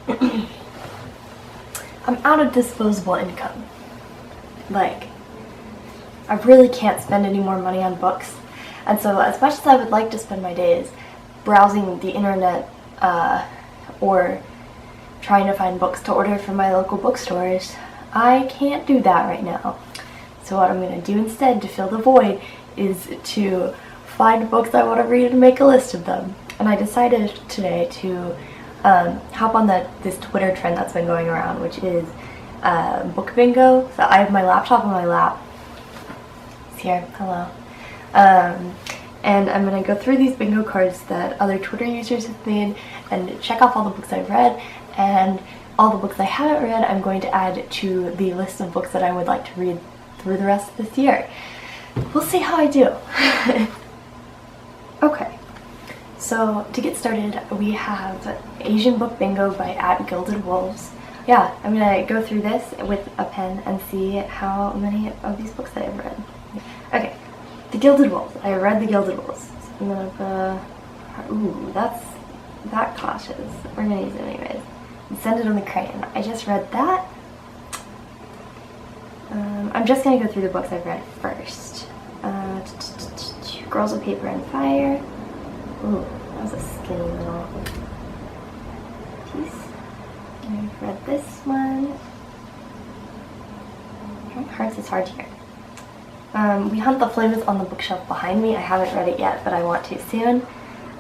I'm out of disposable income. Like, I really can't spend any more money on books. And so as much as I would like to spend my days browsing the internet or trying to find books to order from my local bookstores, I can't do that right now. So what I'm going to do instead to fill the void is to find books I want to read and make a list of them. And I decided today to hop on this Twitter trend that's been going around, which is book bingo. So I have my laptop on my lap. It's here. Hello. And I'm going to go through these bingo cards that other Twitter users have made and check off all the books I've read, and all the books I haven't read I'm going to add to the list of books that I would like to read through the rest of this year. We'll see how I do. Okay, so to get started, we have Asian Book Bingo by @GildedWolves. Yeah, I'm going to go through this with a pen and see how many of these books that I've read. Okay, The Gilded Wolves. I read The Gilded Wolves. So I'm going to ooh, that cautious. We're going to use it anyways. Send It on the Crayon. I just read that. I'm just going to go through the books I've read first. Girls of Paper and Fire. Ooh, that was a skinny little piece. I've read this one. Hearts is hard here. We Hunt the Flames on the bookshelf behind me. I haven't read it yet, but I want to soon.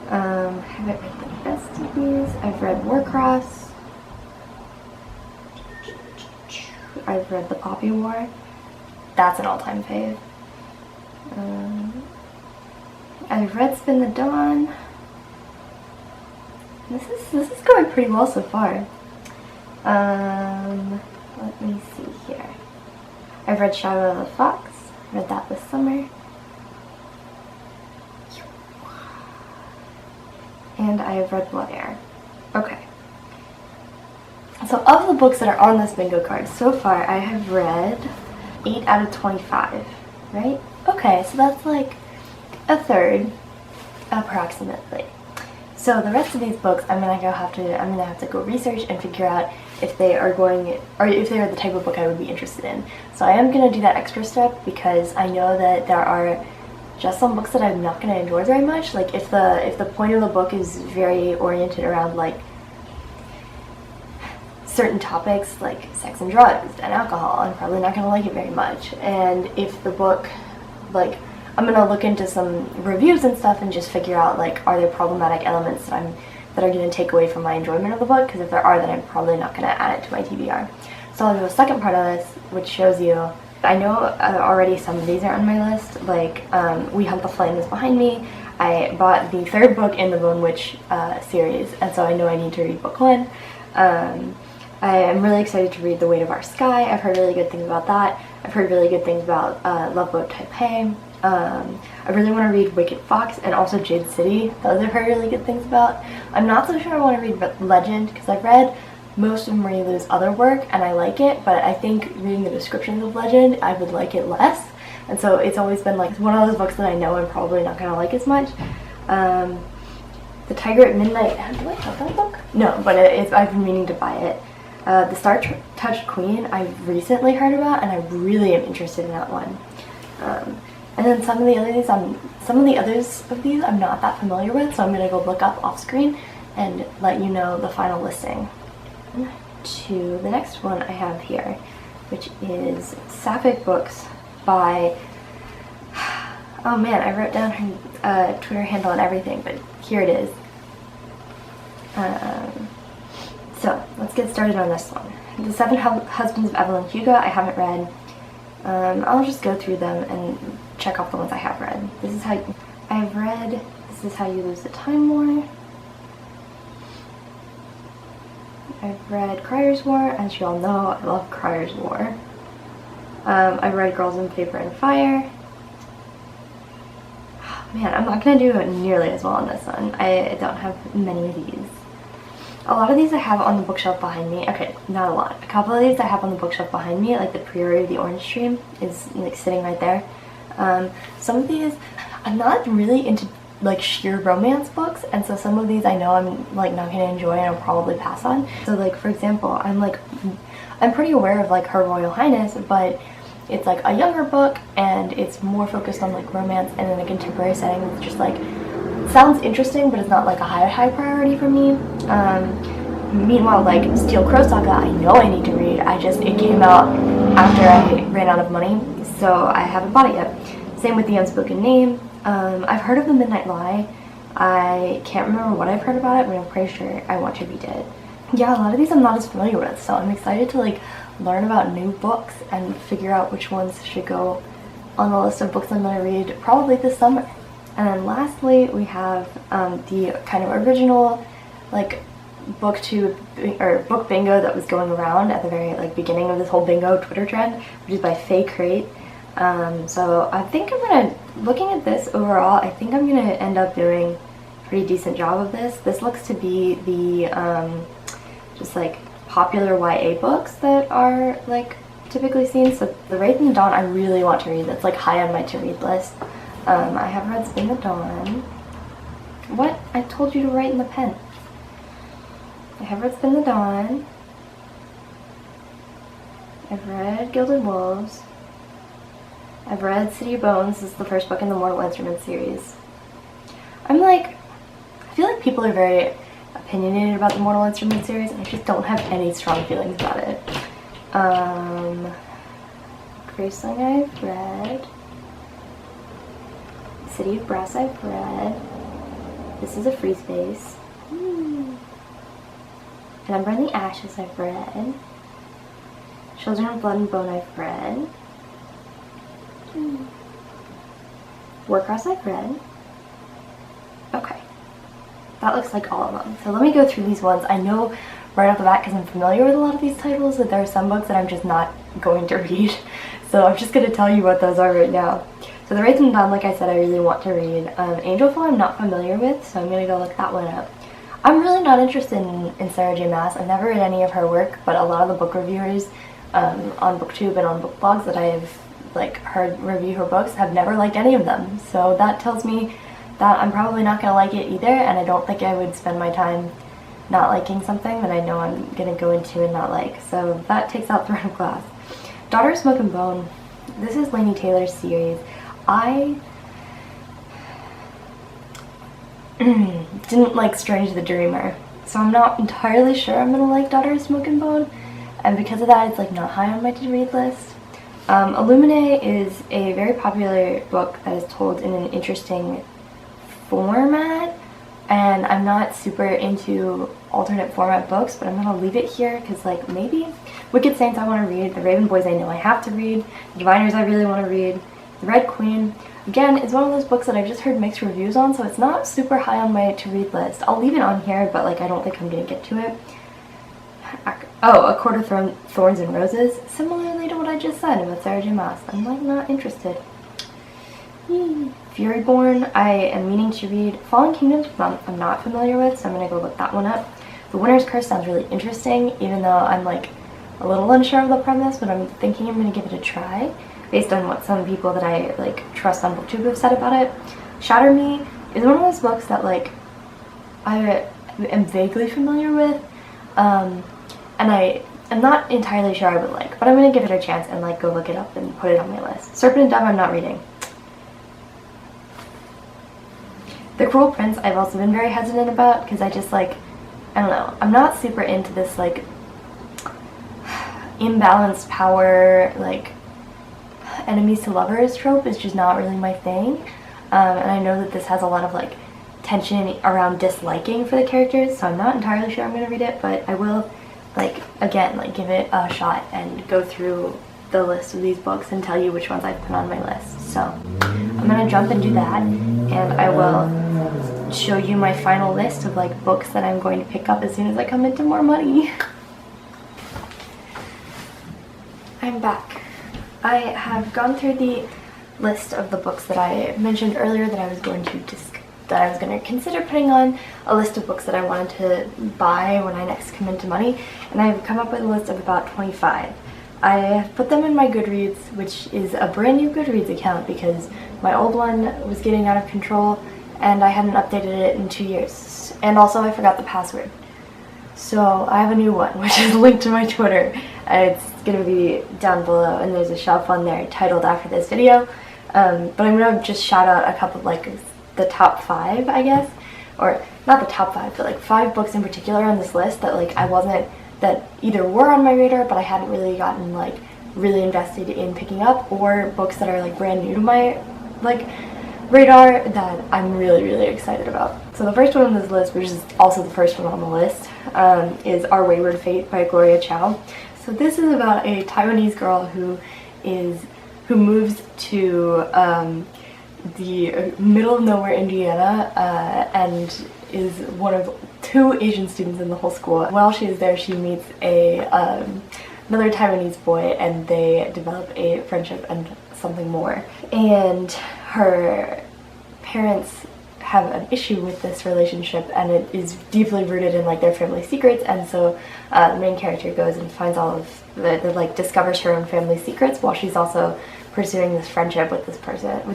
I haven't read the rest of these. I've read Warcross. I've read The Poppy War. That's an all-time fave. I've read Spin the Dawn. This is going pretty well so far. Let me see here. I've read Shadow of the Fox. Read that this summer. And I have read Blood Air. Okay. So of the books that are on this bingo card, so far I have read 8 out of 25, right? Okay, so that's like a third, approximately. So the rest of these books, I'm gonna have to go research and figure out if they are the type of book I would be interested in. So I am gonna do that extra step because I know that there are just some books that I'm not gonna enjoy very much. Like if the point of the book is very oriented around like certain topics like sex and drugs and alcohol, I'm probably not gonna like it very much. And if the book, like, I'm gonna look into some reviews and stuff and just figure out like, are there problematic elements that are gonna take away from my enjoyment of the book? Because if there are, then I'm probably not gonna add it to my TBR. So I'll do a second part of this, which shows you. I know already some of these are on my list. Like We Hunt the Flames behind me. I bought the third book in the Bone Witch series, and so I know I need to read book 1. I am really excited to read The Weight of Our Sky. I've heard really good things about that. I've heard really good things about Love Boat Taipei. I really want to read Wicked Fox and also Jade City. Those I've heard really good things about. I'm not so sure I want to read Legend because I've read most of Marie Lu's other work and I like it, but I think reading the descriptions of Legend, I would like it less. And so it's always been like one of those books that I know I'm probably not going to like as much. The Tiger at Midnight. Do I have that book? No, but I've been meaning to buy it. The Star-Touched Queen I've recently heard about, and I really am interested in that one. And then some of the others of these I'm not that familiar with, so I'm gonna go look up off screen and let you know the final listing. To the next one I have here, which is Sapphic Books by. Oh man, I wrote down her Twitter handle and everything, but here it is. So let's get started on this one. The Seven Husbands of Evelyn Hugo I haven't read. I'll just go through them and check off the ones I have read. This is How You Lose the Time War. I've read Crier's War. As you all know, I love Crier's War. I've read Girls in Paper and Fire. Man, I'm not going to do it nearly as well on this one. I don't have many of these. A lot of these I have on the bookshelf behind me. Okay, not a lot. A couple of these I have on the bookshelf behind me, like The Priory of the Orange Stream is like sitting right there. Some of these, I'm not really into like sheer romance books, and so some of these I know I'm like not gonna enjoy and I'll probably pass on. So like for example, I'm pretty aware of like Her Royal Highness, but it's like a younger book and it's more focused on like romance and in a contemporary setting. It's just like sounds interesting, but it's not like a high priority for me. Meanwhile, like Steel Crow Saga, I know I need to read. It came out after I ran out of money, so I haven't bought it yet. Same with The Unspoken Name. I've heard of The Midnight Lie. I can't remember what I've heard about it, but I'm pretty sure I want to read it. Yeah, a lot of these I'm not as familiar with, so I'm excited to like learn about new books and figure out which ones should go on the list of books I'm going to read probably this summer. And then lastly, we have the kind of original like book bingo that was going around at the very like beginning of this whole bingo Twitter trend, which is by Faye Crate. So I think looking at this overall, I think I'm gonna end up doing a pretty decent job of this. This looks to be the just like popular YA books that are like typically seen. So The Wraith in the Dawn I really want to read. That's like high on my to read list. I have read Spin the Dawn. What? I told you to write in the pen. I have read Spin the Dawn. I've read Gilded Wolves. I've read City of Bones. This is the first book in the Mortal Instruments series. I feel like people are very opinionated about the Mortal Instruments series, and I just don't have any strong feelings about it. Graceling I've read. City of Brass I've read. This is a Free Space. Number in the Ashes I've read. Children of Blood and Bone I've read. Warcross I've read. Okay. That looks like all of them. So let me go through these ones. I know right off the bat, because I'm familiar with a lot of these titles, that there are some books that I'm just not going to read. So I'm just going to tell you what those are right now. So The Wraith in the Dawn, like I said, I really want to read. Angelfall I'm not familiar with, so I'm going to go look that one up. I'm really not interested in Sarah J. Maas. I've never read any of her work, but a lot of the book reviewers on BookTube and on book blogs that I have like heard review her books have never liked any of them. So that tells me that I'm probably not going to like it either, and I don't think I would spend my time not liking something that I know I'm going to go into and not like. So that takes out Throne of Glass. Daughter of Smoke and Bone. This is Laini Taylor's series. I didn't like Strange the Dreamer, so I'm not entirely sure I'm gonna like Daughter of Smoke and Bone, and because of that it's like not high on my to-read list. Illuminae is a very popular book that is told in an interesting format, and I'm not super into alternate format books, but I'm gonna leave it here because like maybe Wicked Saints I want to read, The Raven Boys I know I have to read, The Diviners I really want to read, The Red Queen, again, is one of those books that I've just heard mixed reviews on, so it's not super high on my to-read list. I'll leave it on here, but like I don't think I'm gonna get to it. Oh, A Court of Thorns and Roses. Similarly to what I just said about Sarah J. Maas, I'm like not interested. Furyborn, I am meaning to read. Fallen Kingdoms I'm not familiar with, so I'm gonna go look that one up. The Winter's Curse sounds really interesting, even though I'm like a little unsure of the premise, but I'm thinking I'm gonna give it a try based on what some people that I like trust on BookTube have said about it. Shatter Me is one of those books that like I am vaguely familiar with, and I'm not entirely sure I would like, but I'm gonna give it a chance and like go look it up and put it on my list. Serpent and Dove I'm not reading. The Cruel Prince I've also been very hesitant about because I just like, I don't know, I'm not super into this like imbalanced power, like enemies to lovers trope is just not really my thing. And I know that this has a lot of like tension around disliking for the characters, so I'm not entirely sure I'm going to read it, but I will like again like give it a shot and go through the list of these books and tell you which ones I've put on my list. So I'm going to jump and do that, and I will show you my final list of like books that I'm going to pick up as soon as I come into more money. I'm back. I have gone through the list of the books that I mentioned earlier that I was going to consider putting on a list of books that I wanted to buy when I next come into money, and I've come up with a list of about 25. I have put them in my Goodreads, which is a brand new Goodreads account because my old one was getting out of control, and I hadn't updated it in 2 years. And also I forgot the password. So I have a new one, which is linked to my Twitter. It's gonna be down below, and there's a shelf on there titled after this video. But I'm gonna just shout out a couple of like the top 5, I guess, or not the top 5, but like 5 books in particular on this list that like that either were on my radar, but I hadn't really gotten like really invested in picking up, or books that are like brand new to my like radar that I'm really excited about. So the first one on this list, which is also the first one on the list, is Our Wayward Fate by Gloria Chow. So this is about a Taiwanese girl who moves to the middle of nowhere Indiana and is one of 2 Asian students in the whole school. While she is there, she meets another Taiwanese boy, and they develop a friendship and something more. And her parents have an issue with this relationship, and it is deeply rooted in like their family secrets, and so the main character goes and finds all of like discovers her own family secrets while she's also pursuing this friendship with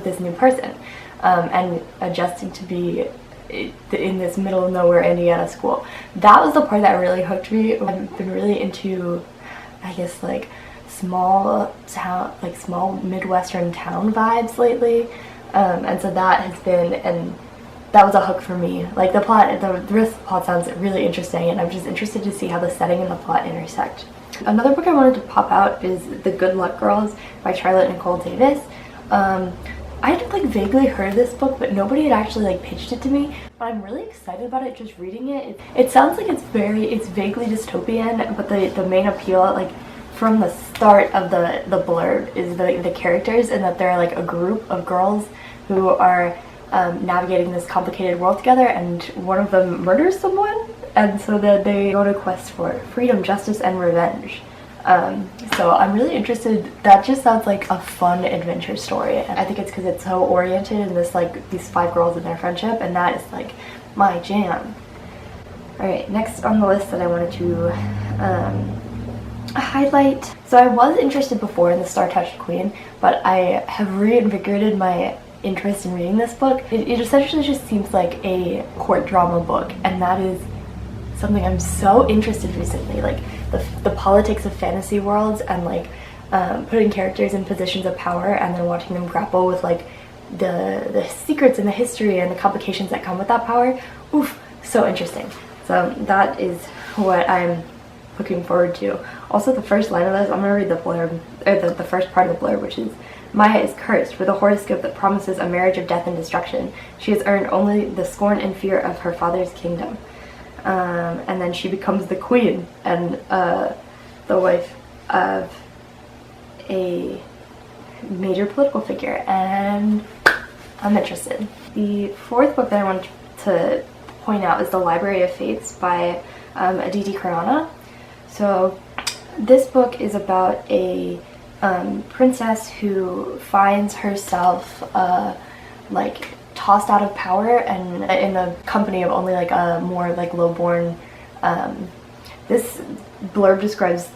this new person, and adjusting to be in this middle of nowhere Indiana school. That was the part that really hooked me. I've been really into, I guess, like small Midwestern town vibes lately, and so that has been, and that was a hook for me. Like the rest of the plot sounds really interesting, and I'm just interested to see how the setting and the plot intersect. Another book I wanted to pop out is The Good Luck Girls by Charlotte Nicole Davis. I had like vaguely heard of this book, but nobody had actually like pitched it to me. But I'm really excited about it just reading it. It sounds like it's vaguely dystopian, but the main appeal, like from the start of the blurb, is the characters, and that they're like a group of girls who are navigating this complicated world together, and one of them murders someone, and so that they go on a quest for freedom, justice, and revenge. So I'm really interested. That just sounds like a fun adventure story. I think it's because it's so oriented in this like these 5 girls and their friendship, and that is like my jam. Alright, next on the list that I wanted to highlight. So I was interested before in The Star-Touched Queen, but I have reinvigorated my interest in reading this book. It essentially just seems like a court drama book, and that is something I'm so interested in recently, like the politics of fantasy worlds, and like putting characters in positions of power and then watching them grapple with like the secrets and the history and the complications that come with that power. Oof, so interesting. So that is what I'm looking forward to. Also, the first line of this, I'm gonna read the blurb, or the first part of the blurb, which is: Maya is cursed with a horoscope that promises a marriage of death and destruction. She has earned only the scorn and fear of her father's kingdom. And then she becomes the queen and the wife of a major political figure, and I'm interested. The 4th book that I wanted to point out is The Library of Fates by Aditi Khurana. So this book is about a princess who finds herself like tossed out of power and in the company of only like a more like low-born. This blurb describes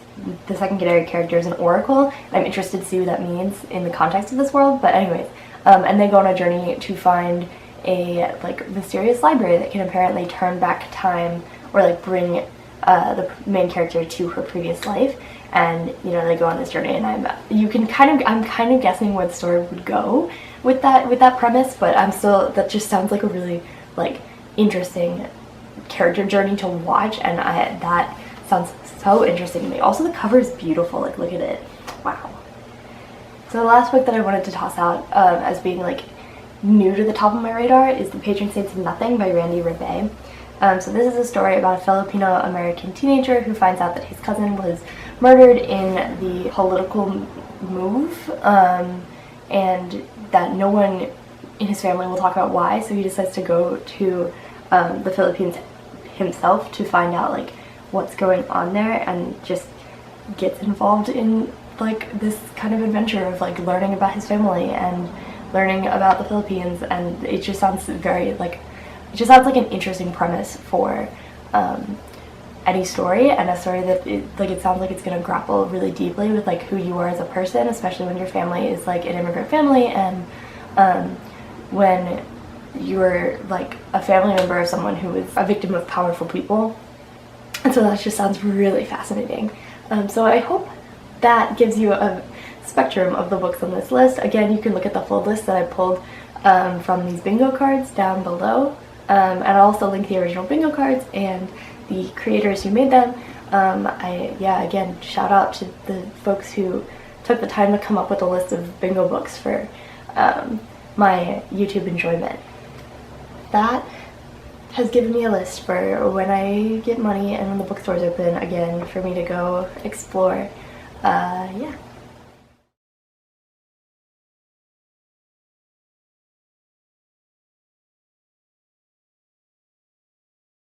the secondary character as an oracle. I'm interested to see what that means in the context of this world, but anyways, and they go on a journey to find a like mysterious library that can apparently turn back time, or like bring the main character to her previous life. And you know, they go on this journey, and I'm kind of guessing where the story would go with that premise, but that just sounds like a really like interesting character journey to watch, and that sounds so interesting to me. Also, the cover is beautiful. Like, look at it. Wow. So the last book that I wanted to toss out as being like new to the top of my radar is The Patron Saints of Nothing by Randy Rebay. So this is a story about a Filipino-American teenager who finds out that his cousin was murdered in the political move, and that no one in his family will talk about why, so he decides to go to the Philippines himself to find out like what's going on there, and just gets involved in like this kind of adventure of like learning about his family and learning about the Philippines. And it just sounds very like, it just sounds like an interesting premise for any story, and a story that it sounds like it's going to grapple really deeply with like who you are as a person, especially when your family is like an immigrant family, and when you're like a family member of someone who is a victim of powerful people. And so that just sounds really fascinating. So I hope that gives you a spectrum of the books on this list. Again, you can look at the full list that I pulled from these bingo cards down below. And I'll also link the original bingo cards and the creators who made them. Again, shout out to the folks who took the time to come up with a list of bingo books for my YouTube enjoyment. That has given me a list for when I get money and when the bookstores open again for me to go explore. Yeah.